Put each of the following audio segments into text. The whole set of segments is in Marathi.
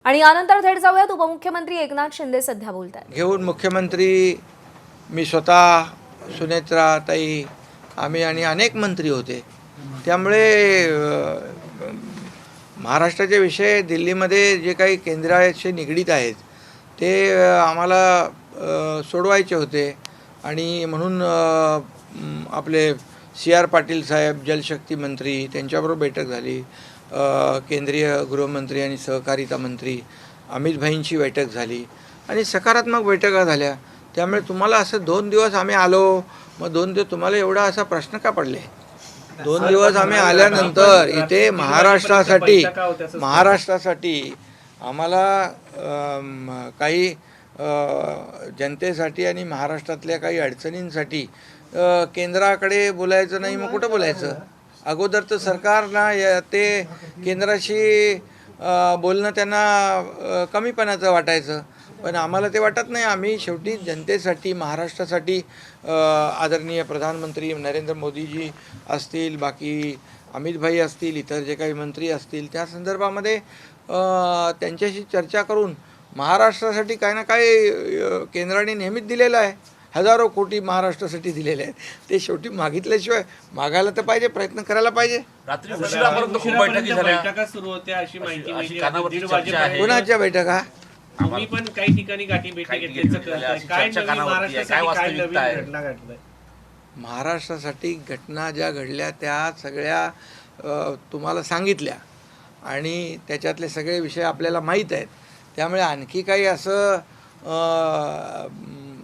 आणि यानंतर थेट जाऊयात उपमुख्यमंत्री एकनाथ शिंदे सध्या बोलतात। घेऊन मुख्यमंत्री मी स्वतः सुनेत्रा ताई आम्ही आणि अनेक मंत्री होते। त्यामुळे महाराष्ट्राचे विषय दिल्लीमध्ये जे काही केंद्राशी निगडीत आहेत ते आम्हाला सोडवायचे होते आणि म्हणून आपले CR पाटील साहेब जलशक्ती मंत्री त्यांच्याबरोबर बैठक झाली, केंद्रीय गृहमंत्री आणि सहकारिता मंत्री अमित भाईंची बैठक झाली आणि सकारात्मक बैठका झाल्या। त्यामुळे तुम्हाला असं 2 दिवस आम्ही आलो, मग 2 दिवस तुम्हाला एवढा असा प्रश्न का पडले? 2 दिवस आम्ही आल्यानंतर इथे महाराष्ट्रासाठी आम्हाला काही जनतेसाठी आणि महाराष्ट्रातल्या काही अडचणींसाठी केंद्राकडे बोलायचं नाही, मग कुठं बोलायचं? अगोदर तर सरकारला ते केंद्राशी बोलणं त्यांना कमीपणाचं वाटायचं, पण आम्हाला ते वाटत नाही। आम्ही शेवटी जनतेसाठी महाराष्ट्रासाठी आदरणीय प्रधानमंत्री नरेंद्र मोदीजी असतील, बाकी अमित भाई असतील, इतर जे काही मंत्री असतील त्या संदर्भामध्ये त्यांच्याशी चर्चा करून महाराष्ट्रासाठी काही ना काही केंद्राने नेहमीच दिलेलं आहे। हजारो कोटी महाराष्ट्रासाठी दिलेले आहेत, ते शेवटी मागितल्याशिवाय मागायला तर पाहिजे, प्रयत्न करायला पाहिजे। रात्री उशिरापर्यंत खूप बैठकी झाल्या, बैठका सुरू होत्या अशी माहिती मिळाली। कोणाच्या बैठका? आम्ही पण काही ठिकाणी गाठी भेटी घेतल्याचं काय घटना घडलंय? महाराष्ट्रासाठी घटना ज्या घडल्या त्या सगळ्या तुम्हाला सांगितल्या आणि त्याच्यातले सगळे विषय आपल्याला माहीत आहेत। त्यामुळे आणखी काही असं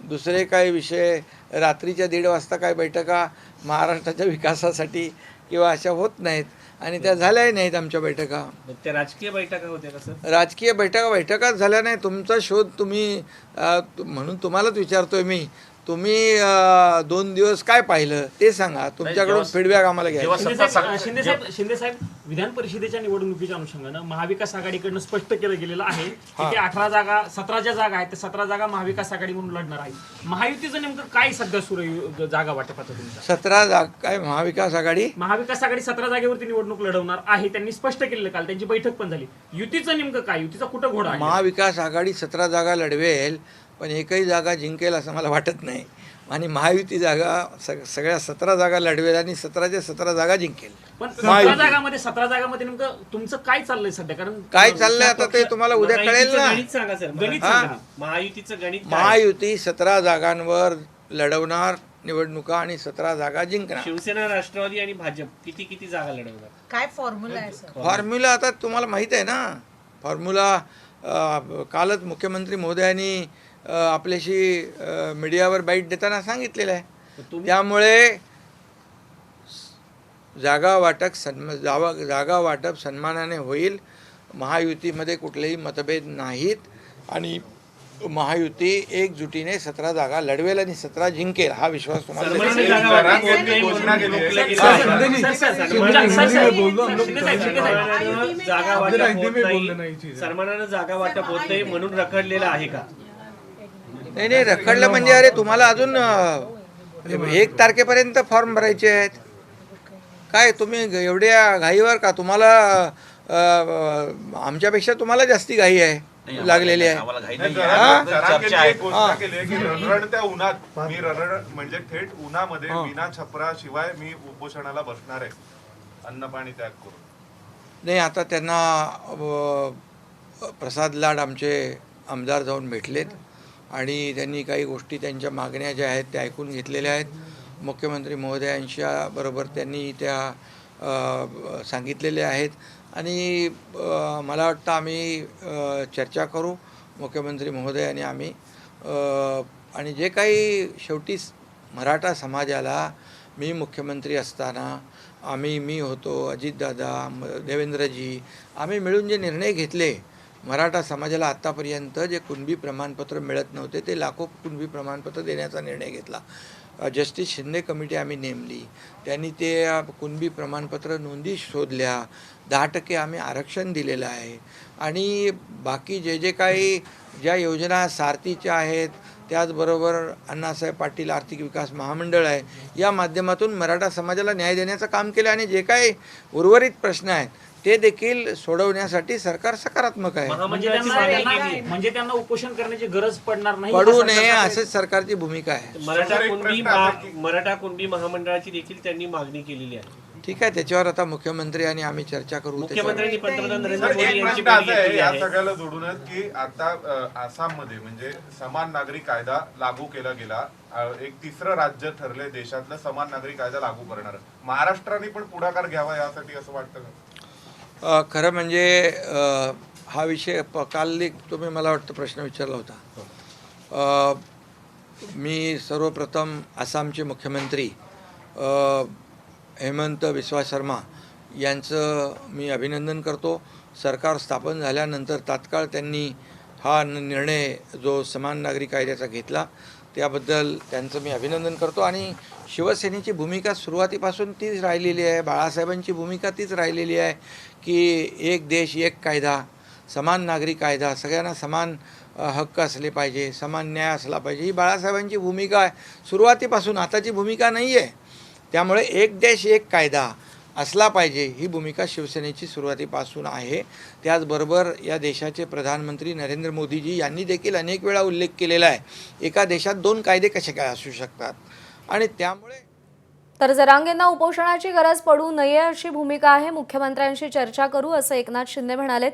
दुसरे काही विषय रात्रीच्या 1:30 वाजता काही बैठका महाराष्ट्राच्या विकासासाठी किंवा अशा होत नाहीत आणि त्या झाल्याही नाहीत आमच्या बैठका। त्या राजकीय बैठका होत्या का सर? राजकीय बैठकाच झाल्या नाही। तुमचा शोध तुम्ही म्हणून तुम्हालाच विचारतोय मी, तुम्ही 2 दिवस काय पाहिलं ते सांगा, तुमच्याकडून फीडबॅक आम्हाला घ्या। शिंदे साहेब, विधान परिषदेच्या निवडणुकीच्या अनुषंगानं महाविकास आघाडीकडनं स्पष्ट केलं गेलेलं आहे की 18 जागा 17 ज्या जागा आहेत त्या 17 जागा महाविकास आघाडी म्हणून लढणार आहे। महायुतीचं नेमकं काय सध्या सुरू जागा वाटपाचं तुमचं? 17 जागा काय महाविकास आघाडी 17 जागेवरती निवडणूक लढवणार आहे, त्यांनी स्पष्ट केलेलं। काल त्यांची बैठक पण झाली। युतीचं नेमकं काय, युतीचा कुठं घोडा आहे? महाविकास आघाडी 17 जागा लढवेल, पण एकही जागा जिंकेल असं मला वाटत नाही आणि महायुती जागा सगळ्या 17 जागा लढवेल आणि 17च्या 17 जागा जिंकेल। पण 17 जागामध्ये नेमकं तुमचं काय चाललंय सध्या? कारण काय चाललंय आता ते तुम्हाला उद्या कळेल ना। गणित सांगा सर, गणित सांगा, महायुतीचं गणित काय? महायुती 17 जागांवर लढवणार निवडणुका आणि 17 जागा जिंकणार। शिवसेना, राष्ट्रवादी आणि भाजप किती किती जागा लढवणार? काय फॉर्म्युला आहे सर? फॉर्म्युला आता तुम्हाला माहित आहे ना। फॉर्म्युला कालच मुख्यमंत्री महोदयांनी आपल्याशी मीडियावर बाईट देताना सांगितलेलं आहे। त्यामुळे जागा वाटप सन्मानाने होईल। महायुतीमध्ये कुठलेही मतभेद नाहीत आणि महायुती एकजुटीने 17 जागा लढवेल आणि 17 जिंकेल हा विश्वास तुम्हाला। सन्मानानं जागा वाटप होत नाही म्हणून रखडलेलं आहे का? नाही, रखडलं म्हणजे अरे तुम्हाला अजून 1 तारखेपर्यंत फॉर्म भरायचे आहेत। काय तुम्ही एवढ्या घाईवर का? तुम्हाला आमच्यापेक्षा तुम्हाला जास्ती घाई आहे लागलेली आहे। रडत्या उन्हात मी म्हणजे थेट उन्हामध्ये विना छपरा शिवाय मी उपोषणाला बसणार आहे, अन्न पाणी त्याग करून। नाही, आता त्यांना प्रसाद लाड आमचे आमदार जाऊन भेटलेत आणि त्यांनी काही गोष्टी त्यांच्या मागण्या ज्या आहेत त्या ऐकून घेतलेल्या आहेत। मुख्यमंत्री महोदयांच्या बरोबर त्यांनी त्या सांगितलेल्या आहेत आणि मला वाटतं आम्ही चर्चा करू मुख्यमंत्री महोदय आणि आम्ही, आणि जे काही शेवटी मराठा समाजाला मी मुख्यमंत्री असताना मी होतो, अजितदादा, देवेंद्रजी, आम्ही मिळून जे निर्णय घेतले मराठा समाजाला आत्तापर्यंत जे कुणबी प्रमाणपत्र मिळत नव्हते ते लाखो कुणबी प्रमाणपत्र देण्याचा निर्णय घेतला। जस्टिस शिंदे कमिटी आम्ही नेमली, त्यांनी ते कुणबी प्रमाणपत्र नोंदी शोधल्या, 10% आम्ही आरक्षण दिलेलं आहे आणि बाकी जे काही ज्या योजना सारथीच्या आहेत त्याचबरोबर अण्णासाहेब पाटील आर्थिक विकास महामंडळ आहे या माध्यमातून मराठा समाजाला न्याय देण्याचं काम केलं आणि जे काही उर्वरित प्रश्न आहेत ते देखील सोडवण्यासाठी सरकार सकारात्मक आहे. महामंडळाची मागणी केली. म्हणजे त्यांना उपोषण करण्याची गरज पडणार नाही पडू या नये सरकारचा असेच सरकारची भूमिका आहे. मराठा कुणबी महामंडळाची देखील त्यांनी मागणी केलेली आहे. ठीक आहे, त्याच्यावर आता मुख्यमंत्री आणि आम्ही चर्चा करू. मुख्यमंत्र्यांनी पंतप्रधान नरेंद्र सर, मोदी एक यांची प्रश्न असा भेट आहे घेतली या आहे. सगळ्याला जोडूनच की आता आसाममध्ये म्हणजे समान नागरिक कायदा लागू केला गेला. एक तिसरं राज्य ठरले देशातलं समान नागरिक कायदा लागू करणार. महाराष्ट्राने पण पुढाकार घ्यावा यासाठी असं वाटतं का? खरं म्हणजे हा विषय काल एक तुम्ही मला वाटतं प्रश्न विचारला होता. मी सर्वप्रथम आसामचे मुख्यमंत्री हेमंत बिस्वा शर्मा यांचं मी अभिनंदन करतो. सरकार स्थापन झाल्यानंतर तात्काळ त्यांनी हा निर्णय जो समान नागरिक कायद्याचा घेतला त्याबद्दल त्यांचं मी अभिनंदन करतो. आणि शिवसेनेची भूमिका सुरुवातीपासून तीच राहिलेली आहे, बाळासाहेबांची भूमिका तीच राहिलेली आहे की एक देश एक कायदा, समान नागरिक कायदा, सगळ्यांना समान हक्क असले पाहिजे, समान न्याय असला पाहिजे, ही बाळासाहेबांची भूमिका आहे सुरुवातीपासून. आताची भूमिका नाही आहे. त्यामुळे एक देश एक कायदा असला पाहिजे ही भूमिका शिवसेनेची सुरुवातीपासून आहे. त्याचबरोबर या देशाचे प्रधानमंत्री नरेंद्र मोदीजी यांनी देखील अनेक वेळा उल्लेख केलेला आहे एका देशात दोन कायदे कसे काय असू शकतात. आणि त्यामुळे तर जरांगेंना उपोषणाची गरज पडू नये अशी भूमिका आहे. मुख्यमंत्र्यांशी चर्चा करू असं एकनाथ शिंदे म्हणालेत.